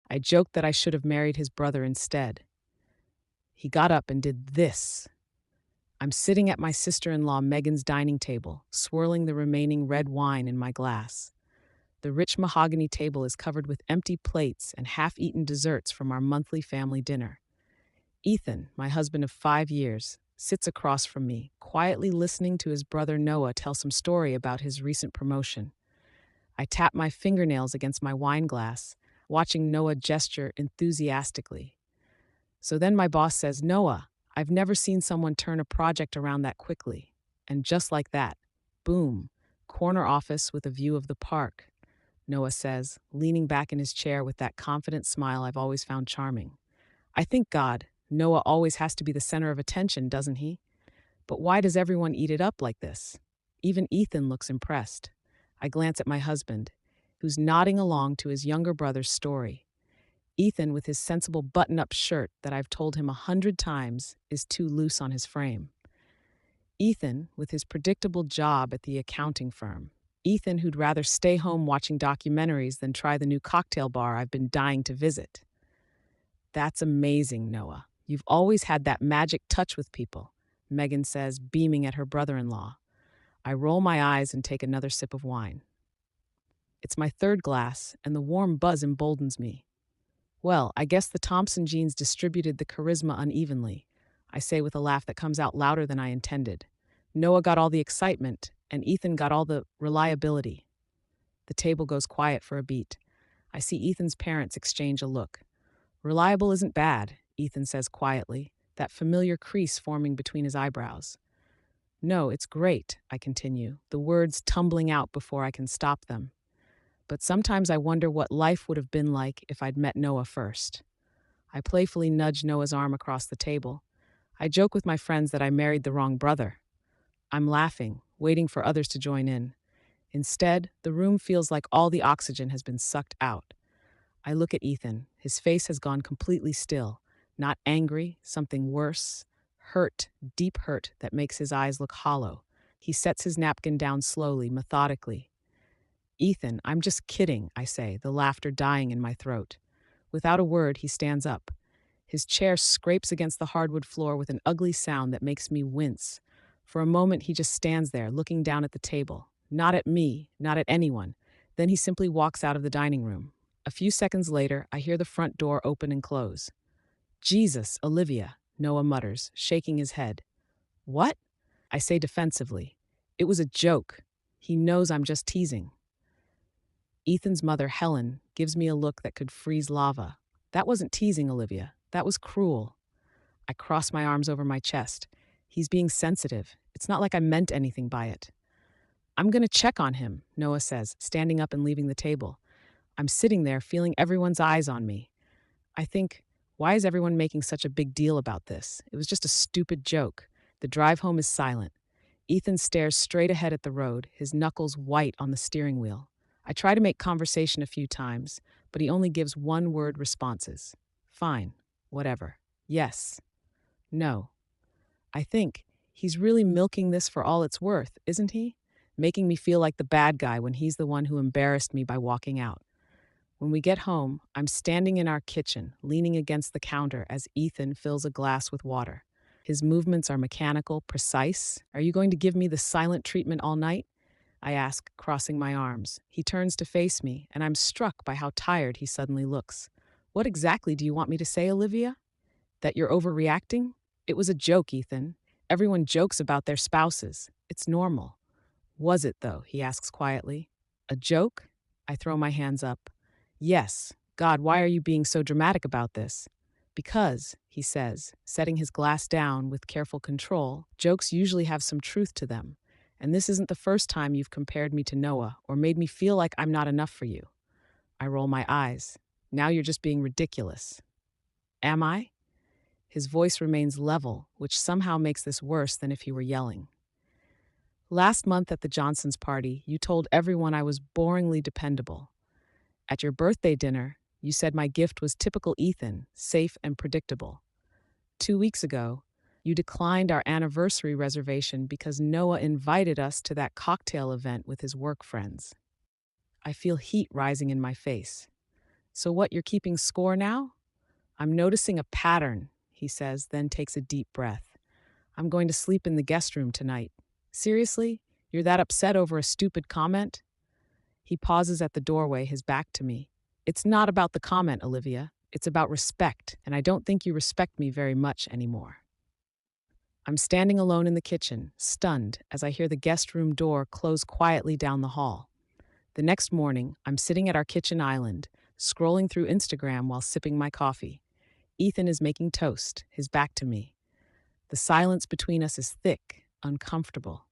I joked that I should have married his brother instead. He got up and did this. I'm sitting at my sister-in-law Megan's dining table, swirling the remaining red wine in my glass. The rich mahogany table is covered with empty plates and half-eaten desserts from our monthly family dinner. Ethan, my husband of 5 years, sits across from me, quietly listening to his brother Noah tell some story about his recent promotion. I tap my fingernails against my wine glass, watching Noah gesture enthusiastically. So then my boss says, "Noah, I've never seen someone turn a project around that quickly." And just like that, boom, corner office with a view of the park, Noah says, leaning back in his chair with that confident smile I've always found charming. I think God, Noah always has to be the center of attention, doesn't he? But why does everyone eat it up like this? Even Ethan looks impressed. I glance at my husband, who's nodding along to his younger brother's story. Ethan, with his sensible button-up shirt that I've told him 100 times is too loose on his frame. Ethan, with his predictable job at the accounting firm. Ethan, who'd rather stay home watching documentaries than try the new cocktail bar I've been dying to visit. That's amazing, Noah. You've always had that magic touch with people, Megan says, beaming at her brother-in-law. I roll my eyes and take another sip of wine. It's my third glass, and the warm buzz emboldens me. Well, I guess the Thompson genes distributed the charisma unevenly, I say with a laugh that comes out louder than I intended. Noah got all the excitement, and Ethan got all the reliability. The table goes quiet for a beat. I see Ethan's parents exchange a look. Reliable isn't bad, Ethan says quietly, that familiar crease forming between his eyebrows. No, it's great, I continue, the words tumbling out before I can stop them. But sometimes I wonder what life would have been like if I'd met Noah first. I playfully nudge Noah's arm across the table. I joke with my friends that I married the wrong brother. I'm laughing, waiting for others to join in. Instead, the room feels like all the oxygen has been sucked out. I look at Ethan. His face has gone completely still. Not angry, something worse. Hurt, deep hurt that makes his eyes look hollow. He sets his napkin down slowly, methodically. Ethan, I'm just kidding, I say, the laughter dying in my throat. Without a word, he stands up. His chair scrapes against the hardwood floor with an ugly sound that makes me wince. For a moment, he just stands there, looking down at the table. Not at me, not at anyone. Then he simply walks out of the dining room. A few seconds later, I hear the front door open and close. Jesus, Olivia, Noah mutters, shaking his head. What? I say defensively. It was a joke. He knows I'm just teasing. Ethan's mother, Helen, gives me a look that could freeze lava. That wasn't teasing, Olivia. That was cruel. I cross my arms over my chest. He's being sensitive. It's not like I meant anything by it. I'm going to check on him, Noah says, standing up and leaving the table. I'm sitting there, feeling everyone's eyes on me. I think, why is everyone making such a big deal about this? It was just a stupid joke. The drive home is silent. Ethan stares straight ahead at the road, his knuckles white on the steering wheel. I try to make conversation a few times, but he only gives one-word responses. Fine, whatever. Yes. No. I think he's really milking this for all it's worth, isn't he? Making me feel like the bad guy when he's the one who embarrassed me by walking out. When we get home, I'm standing in our kitchen, leaning against the counter as Ethan fills a glass with water. His movements are mechanical, precise. Are you going to give me the silent treatment all night? I ask, crossing my arms. He turns to face me, and I'm struck by how tired he suddenly looks. What exactly do you want me to say, Olivia? That you're overreacting? It was a joke, Ethan. Everyone jokes about their spouses. It's normal. Was it, though? He asks quietly. A joke? I throw my hands up. Yes. God, why are you being so dramatic about this? Because, he says, setting his glass down with careful control, jokes usually have some truth to them. And this isn't the first time you've compared me to Noah or made me feel like I'm not enough for you. I roll my eyes. Now you're just being ridiculous. Am I? His voice remains level, which somehow makes this worse than if he were yelling. Last month at the Johnsons' party, you told everyone I was boringly dependable. At your birthday dinner, you said my gift was typical Ethan, safe and predictable. 2 weeks ago, you declined our anniversary reservation because Noah invited us to that cocktail event with his work friends. I feel heat rising in my face. So what, you're keeping score now? I'm noticing a pattern, he says, then takes a deep breath. I'm going to sleep in the guest room tonight. Seriously? You're that upset over a stupid comment? He pauses at the doorway, his back to me. It's not about the comment, Olivia. It's about respect, and I don't think you respect me very much anymore. I'm standing alone in the kitchen, stunned, as I hear the guest room door close quietly down the hall. The next morning, I'm sitting at our kitchen island, scrolling through Instagram while sipping my coffee. Ethan is making toast, his back to me. The silence between us is thick, uncomfortable.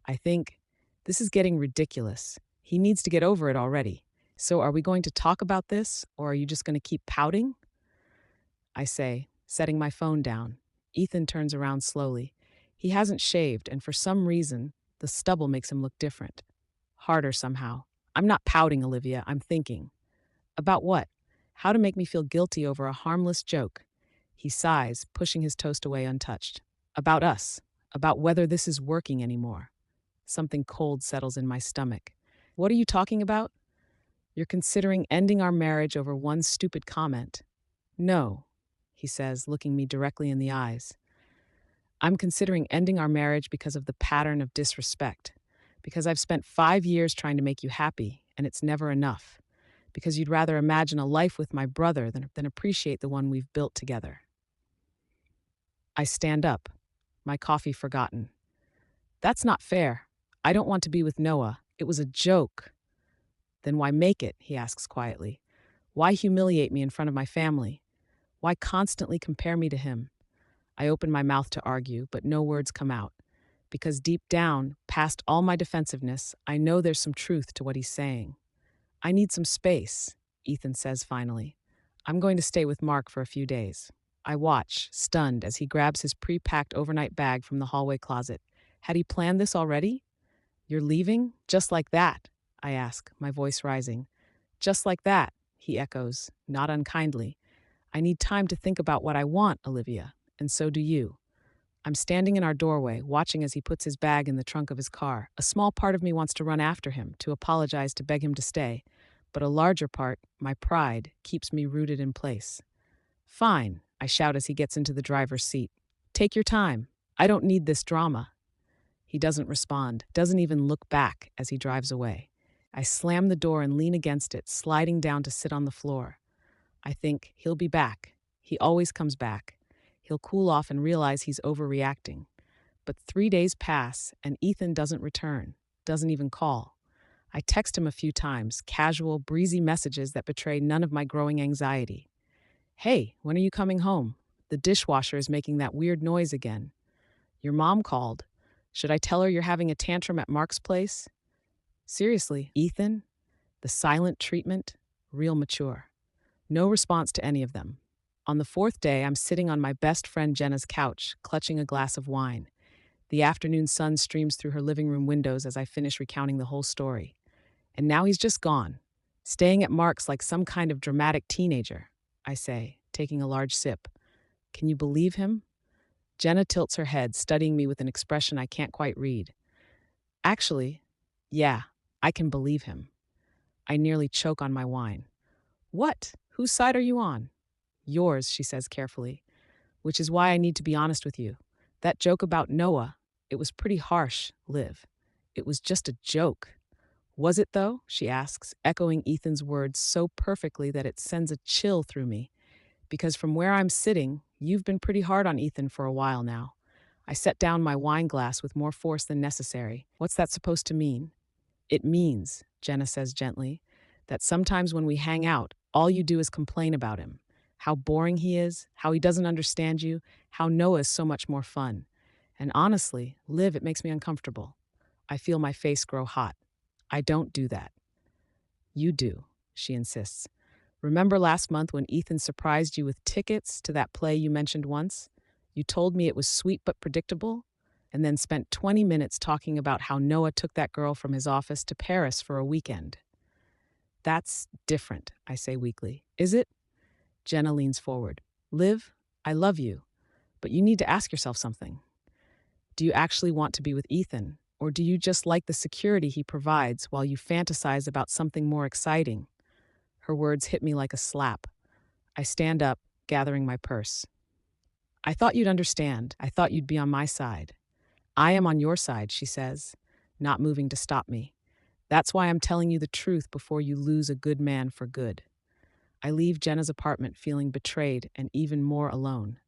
I think, this is getting ridiculous. He needs to get over it already. So are we going to talk about this, or are you just going to keep pouting? I say, setting my phone down. Ethan turns around slowly. He hasn't shaved, and for some reason, the stubble makes him look different. Harder somehow. I'm not pouting, Olivia. I'm thinking. About what? How to make me feel guilty over a harmless joke. He sighs, pushing his toast away untouched. About us. About whether this is working anymore. Something cold settles in my stomach. What are you talking about? You're considering ending our marriage over one stupid comment. No, he says, looking me directly in the eyes. I'm considering ending our marriage because of the pattern of disrespect. Because I've spent 5 years trying to make you happy, and it's never enough. Because you'd rather imagine a life with my brother than appreciate the one we've built together. I stand up, my coffee forgotten. That's not fair. I don't want to be with Noah. It was a joke. Then why make it? He asks quietly. Why humiliate me in front of my family? Why constantly compare me to him? I open my mouth to argue, but no words come out. Because deep down, past all my defensiveness, I know there's some truth to what he's saying. I need some space, Ethan says finally. I'm going to stay with Mark for a few days. I watch, stunned, as he grabs his pre-packed overnight bag from the hallway closet. Had he planned this already? You're leaving? Just like that? I ask, my voice rising. Just like that, he echoes, not unkindly. I need time to think about what I want, Olivia, and so do you. I'm standing in our doorway, watching as he puts his bag in the trunk of his car. A small part of me wants to run after him, to apologize, to beg him to stay. But a larger part, my pride, keeps me rooted in place. Fine, I shout as he gets into the driver's seat. Take your time. I don't need this drama. He doesn't respond, doesn't even look back as he drives away. I slam the door and lean against it, sliding down to sit on the floor. I think, he'll be back. He always comes back. He'll cool off and realize he's overreacting. But 3 days pass, and Ethan doesn't return, doesn't even call. I text him a few times, casual, breezy messages that betray none of my growing anxiety. Hey, when are you coming home? The dishwasher is making that weird noise again. Your mom called. Should I tell her you're having a tantrum at Mark's place? Seriously, Ethan? The silent treatment? Real mature. No response to any of them. On the 4th day, I'm sitting on my best friend Jenna's couch, clutching a glass of wine. The afternoon sun streams through her living room windows as I finish recounting the whole story. And now he's just gone, staying at Mark's like some kind of dramatic teenager, I say, taking a large sip. Can you believe him? Jenna tilts her head, studying me with an expression I can't quite read. Actually, yeah, I can believe him. I nearly choke on my wine. What? Whose side are you on? Yours, she says carefully. Which is why I need to be honest with you. That joke about Noah, it was pretty harsh, Liv. It was just a joke. Was it, though? She asks, echoing Ethan's words so perfectly that it sends a chill through me. Because from where I'm sitting, you've been pretty hard on Ethan for a while now. I set down my wine glass with more force than necessary. What's that supposed to mean? It means, Jenna says gently, that sometimes when we hang out, all you do is complain about him. How boring he is, how he doesn't understand you, how Noah's so much more fun. And honestly, Liv, it makes me uncomfortable. I feel my face grow hot. I don't do that. You do, she insists. Remember last month when Ethan surprised you with tickets to that play you mentioned once? You told me it was sweet but predictable, and then spent 20 minutes talking about how Noah took that girl from his office to Paris for a weekend. That's different, I say weakly. Is it? Jenna leans forward. Liv, I love you, but you need to ask yourself something. Do you actually want to be with Ethan, or do you just like the security he provides while you fantasize about something more exciting? Her words hit me like a slap. I stand up, gathering my purse. I thought you'd understand. I thought you'd be on my side. I am on your side, she says, not moving to stop me. That's why I'm telling you the truth before you lose a good man for good. I leave Jenna's apartment feeling betrayed and even more alone.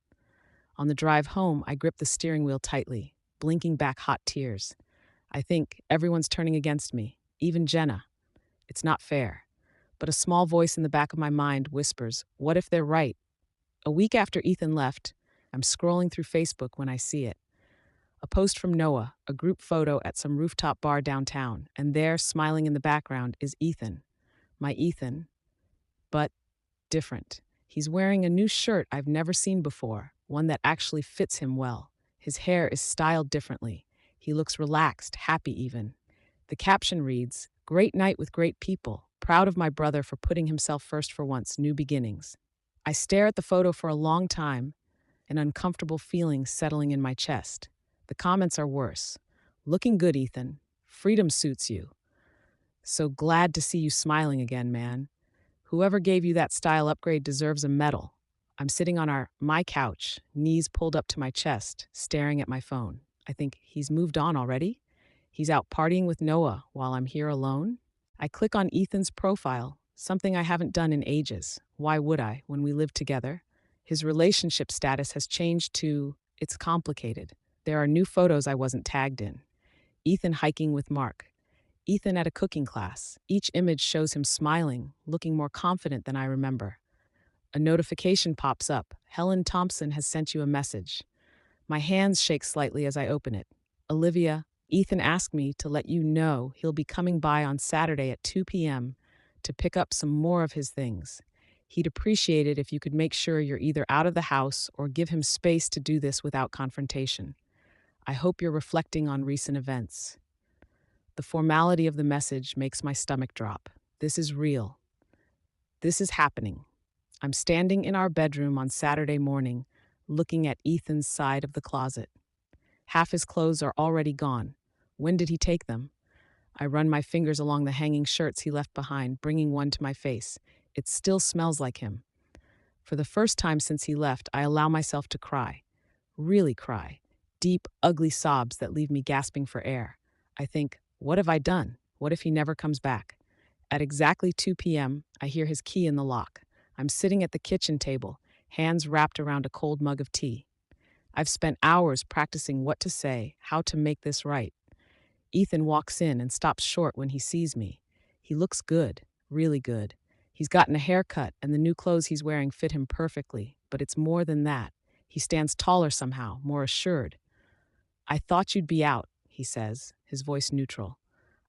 On the drive home, I grip the steering wheel tightly, blinking back hot tears. I think everyone's turning against me, even Jenna. It's not fair. But a small voice in the back of my mind whispers, what if they're right? A week after Ethan left, I'm scrolling through Facebook when I see it. A post from Noah, a group photo at some rooftop bar downtown, and there, smiling in the background, is Ethan. My Ethan, but different. He's wearing a new shirt I've never seen before, one that actually fits him well. His hair is styled differently. He looks relaxed, happy even. The caption reads, "Great night with great people. Proud of my brother for putting himself first for once, new beginnings." I stare at the photo for a long time, an uncomfortable feeling settling in my chest. The comments are worse. Looking good, Ethan. Freedom suits you. So glad to see you smiling again, man. Whoever gave you that style upgrade deserves a medal. I'm sitting on my couch, knees pulled up to my chest, staring at my phone. I think he's moved on already. He's out partying with Noah while I'm here alone. I click on Ethan's profile, something I haven't done in ages. Why would I, when we live together? His relationship status has changed to, it's complicated. There are new photos I wasn't tagged in. Ethan hiking with Mark. Ethan at a cooking class. Each image shows him smiling, looking more confident than I remember. A notification pops up. Helen Thompson has sent you a message. My hands shake slightly as I open it. Olivia, Ethan asked me to let you know he'll be coming by on Saturday at 2 p.m. to pick up some more of his things. He'd appreciate it if you could make sure you're either out of the house or give him space to do this without confrontation. I hope you're reflecting on recent events. The formality of the message makes my stomach drop. This is real. This is happening. I'm standing in our bedroom on Saturday morning, looking at Ethan's side of the closet. Half his clothes are already gone. When did he take them? I run my fingers along the hanging shirts he left behind, bringing one to my face. It still smells like him. For the first time since he left, I allow myself to cry. Really cry. Deep, ugly sobs that leave me gasping for air. I think, what have I done? What if he never comes back? At exactly 2 p.m., I hear his key in the lock. I'm sitting at the kitchen table, hands wrapped around a cold mug of tea. I've spent hours practicing what to say, how to make this right. Ethan walks in and stops short when he sees me. He looks good, really good. He's gotten a haircut and the new clothes he's wearing fit him perfectly, but it's more than that. He stands taller somehow, more assured. I thought you'd be out, he says, his voice neutral.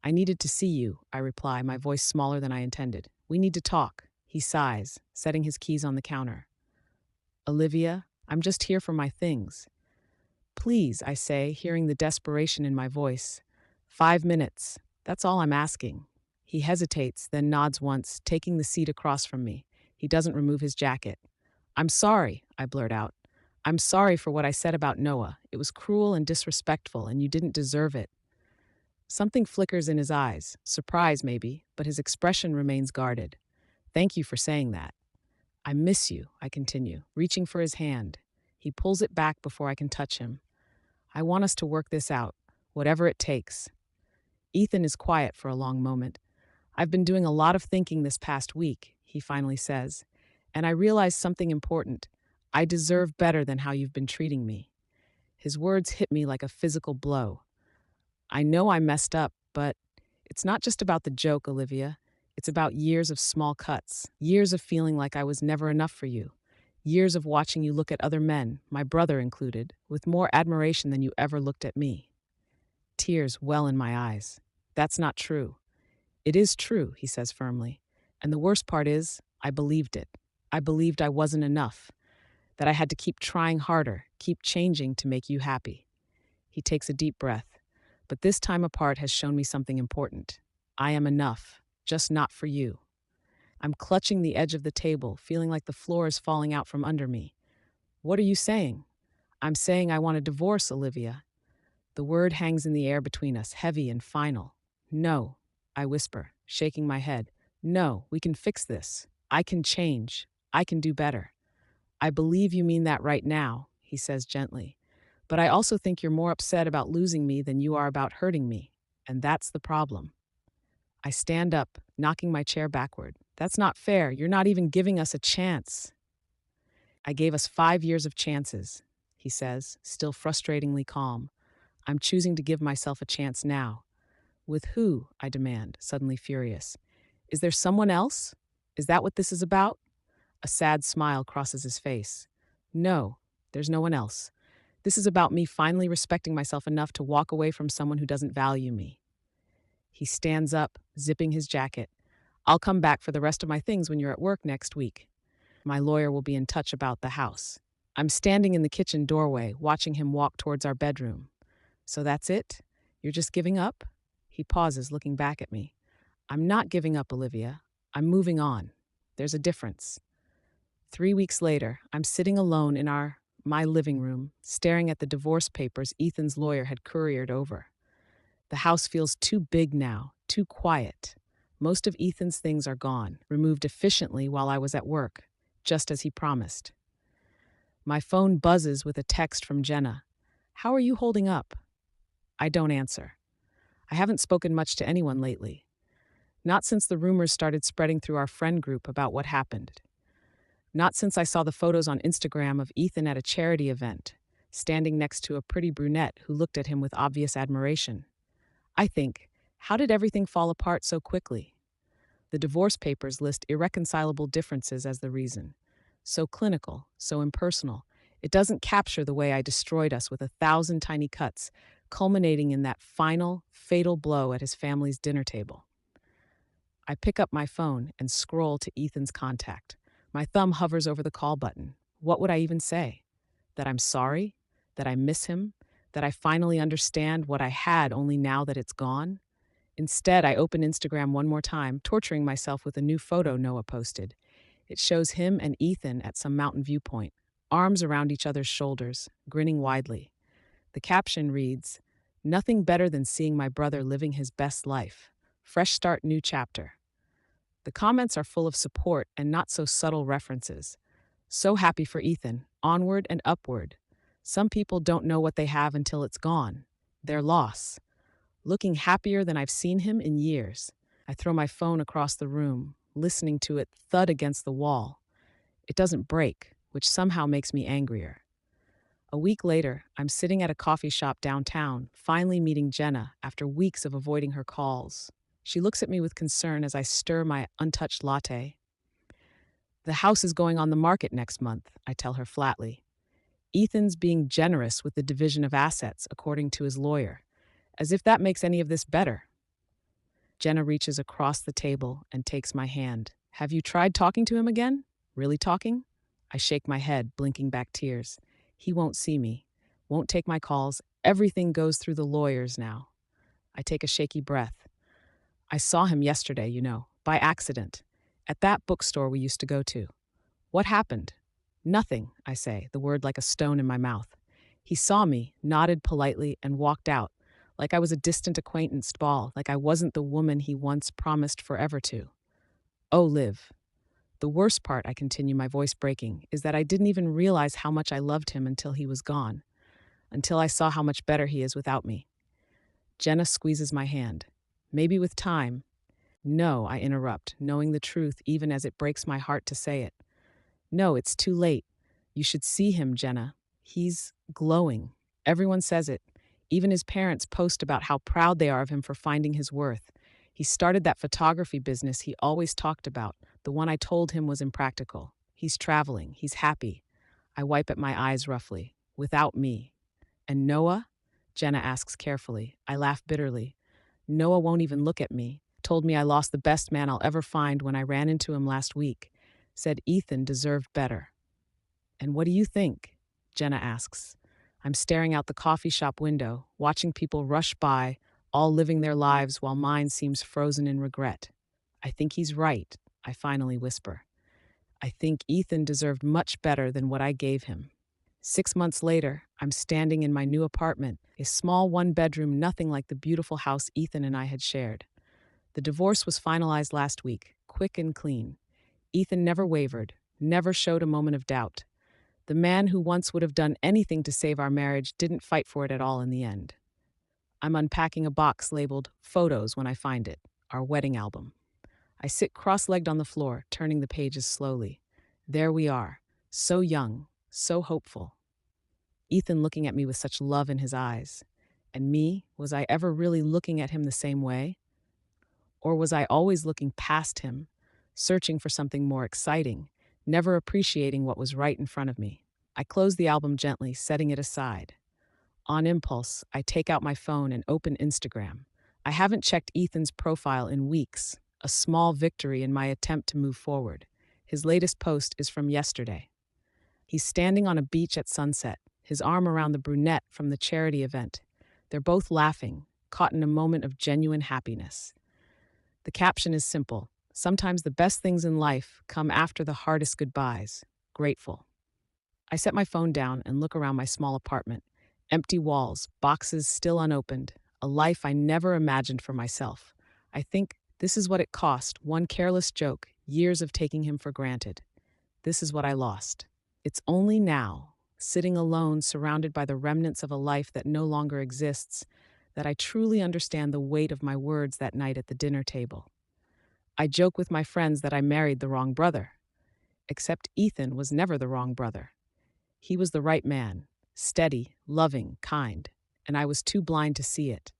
I needed to see you, I reply, my voice smaller than I intended. We need to talk. He sighs, setting his keys on the counter. Olivia, I'm just here for my things. Please, I say, hearing the desperation in my voice. 5 minutes. That's all I'm asking. He hesitates, then nods once, taking the seat across from me. He doesn't remove his jacket. I'm sorry, I blurt out. I'm sorry for what I said about Noah. It was cruel and disrespectful, and you didn't deserve it. Something flickers in his eyes, surprise maybe, but his expression remains guarded. Thank you for saying that. I miss you, I continue, reaching for his hand. He pulls it back before I can touch him. I want us to work this out, whatever it takes. Ethan is quiet for a long moment. I've been doing a lot of thinking this past week, he finally says, and I realize something important. I deserve better than how you've been treating me. His words hit me like a physical blow. I know I messed up, but it's not just about the joke, Olivia. It's about years of small cuts, years of feeling like I was never enough for you, years of watching you look at other men, my brother included, with more admiration than you ever looked at me. Tears well in my eyes. That's not true. It is true, he says firmly. And the worst part is, I believed it. I believed I wasn't enough, that I had to keep trying harder, keep changing to make you happy. He takes a deep breath. But this time apart has shown me something important. I am enough, just not for you. I'm clutching the edge of the table, feeling like the floor is falling out from under me. What are you saying? I'm saying I want a divorce, Olivia. The word hangs in the air between us, heavy and final. No, I whisper, shaking my head. No, we can fix this. I can change. I can do better. I believe you mean that right now, he says gently. But I also think you're more upset about losing me than you are about hurting me. And that's the problem. I stand up, knocking my chair backward. That's not fair. You're not even giving us a chance. I gave us 5 years of chances, he says, still frustratingly calm. I'm choosing to give myself a chance now. With who? I demand, suddenly furious. Is there someone else? Is that what this is about? A sad smile crosses his face. No, there's no one else. This is about me finally respecting myself enough to walk away from someone who doesn't value me. He stands up, zipping his jacket. I'll come back for the rest of my things when you're at work next week. My lawyer will be in touch about the house. I'm standing in the kitchen doorway, watching him walk towards our bedroom. So that's it? You're just giving up? He pauses, looking back at me. I'm not giving up, Olivia. I'm moving on. There's a difference. 3 weeks later, I'm sitting alone in my living room, staring at the divorce papers Ethan's lawyer had couriered over. The house feels too big now, too quiet. Most of Ethan's things are gone, removed efficiently while I was at work, just as he promised. My phone buzzes with a text from Jenna. How are you holding up? I don't answer. I haven't spoken much to anyone lately. Not since the rumors started spreading through our friend group about what happened. Not since I saw the photos on Instagram of Ethan at a charity event, standing next to a pretty brunette who looked at him with obvious admiration. I think, how did everything fall apart so quickly? The divorce papers list irreconcilable differences as the reason. So clinical, so impersonal. It doesn't capture the way I destroyed us with 1,000 tiny cuts, culminating in that final, fatal blow at his family's dinner table. I pick up my phone and scroll to Ethan's contact. My thumb hovers over the call button. What would I even say? That I'm sorry? That I miss him? That I finally understand what I had only now that it's gone? Instead, I open Instagram one more time, torturing myself with a new photo Noah posted. It shows him and Ethan at some mountain viewpoint, arms around each other's shoulders, grinning widely. The caption reads, "Nothing better than seeing my brother living his best life. Fresh start, new chapter." The comments are full of support and not so subtle references. So happy for Ethan, onward and upward. Some people don't know what they have until it's gone. Their loss. Looking happier than I've seen him in years. I throw my phone across the room, listening to it thud against the wall. It doesn't break, which somehow makes me angrier. A week later, I'm sitting at a coffee shop downtown, finally meeting Jenna after weeks of avoiding her calls. She looks at me with concern as I stir my untouched latte. The house is going on the market next month, I tell her flatly. Ethan's being generous with the division of assets, according to his lawyer. As if that makes any of this better. Jenna reaches across the table and takes my hand. Have you tried talking to him again? Really talking? I shake my head, blinking back tears. He won't see me, won't take my calls. Everything goes through the lawyers now. I take a shaky breath. I saw him yesterday, by accident, at that bookstore we used to go to. What happened? Nothing, I say, the word like a stone in my mouth. He saw me, nodded politely, and walked out, like I was a distant acquaintance ball, like I wasn't the woman he once promised forever to. Oh, Liv. The worst part, I continue, my voice breaking, is that I didn't even realize how much I loved him until he was gone, until I saw how much better he is without me. Jenna squeezes my hand. Maybe with time. No, I interrupt, knowing the truth even as it breaks my heart to say it. No, it's too late. You should see him, Jenna. He's glowing. Everyone says it. Even his parents post about how proud they are of him for finding his worth. He started that photography business he always talked about, the one I told him was impractical. He's traveling. He's happy. I wipe at my eyes roughly. Without me. And Noah? Jenna asks carefully. I laugh bitterly. Noah won't even look at me. Told me I lost the best man I'll ever find when I ran into him last week. Said Ethan deserved better. And what do you think? Jenna asks. I'm staring out the coffee shop window, watching people rush by, all living their lives while mine seems frozen in regret. I think he's right, I finally whisper. I think Ethan deserved much better than what I gave him. 6 months later, I'm standing in my new apartment, a small one-bedroom, nothing like the beautiful house Ethan and I had shared. The divorce was finalized last week, quick and clean. Ethan never wavered, never showed a moment of doubt. The man who once would have done anything to save our marriage didn't fight for it at all in the end. I'm unpacking a box labeled Photos when I find it, our wedding album. I sit cross-legged on the floor, turning the pages slowly. There we are, so young, so hopeful. Ethan looking at me with such love in his eyes. And me, was I ever really looking at him the same way? Or was I always looking past him, searching for something more exciting, never appreciating what was right in front of me? I close the album gently, setting it aside. On impulse, I take out my phone and open Instagram. I haven't checked Ethan's profile in weeks, a small victory in my attempt to move forward. His latest post is from yesterday. He's standing on a beach at sunset, his arm around the brunette from the charity event. They're both laughing, caught in a moment of genuine happiness. The caption is simple. Sometimes the best things in life come after the hardest goodbyes. Grateful. I set my phone down and look around my small apartment. Empty walls, boxes still unopened, a life I never imagined for myself. I think this is what it cost, one careless joke, years of taking him for granted. This is what I lost. It's only now, sitting alone, surrounded by the remnants of a life that no longer exists, that I truly understand the weight of my words that night at the dinner table. I joke with my friends that I married the wrong brother. Except Ethan was never the wrong brother. He was the right man, steady, loving, kind, and I was too blind to see it,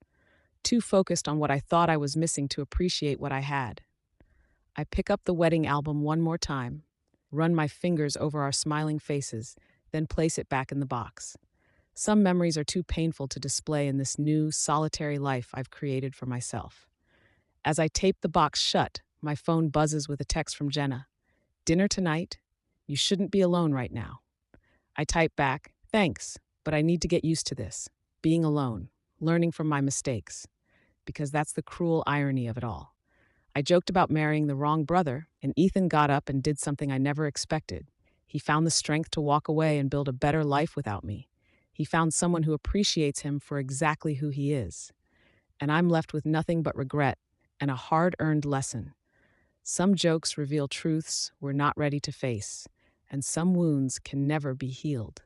too focused on what I thought I was missing to appreciate what I had. I pick up the wedding album one more time, run my fingers over our smiling faces, then place it back in the box. Some memories are too painful to display in this new, solitary life I've created for myself. As I tape the box shut, my phone buzzes with a text from Jenna. Dinner tonight? You shouldn't be alone right now. I type back, thanks, but I need to get used to this. Being alone, learning from my mistakes. Because that's the cruel irony of it all. I joked about marrying the wrong brother, and Ethan got up and did something I never expected. He found the strength to walk away and build a better life without me. He found someone who appreciates him for exactly who he is. And I'm left with nothing but regret and a hard-earned lesson. Some jokes reveal truths we're not ready to face, and some wounds can never be healed.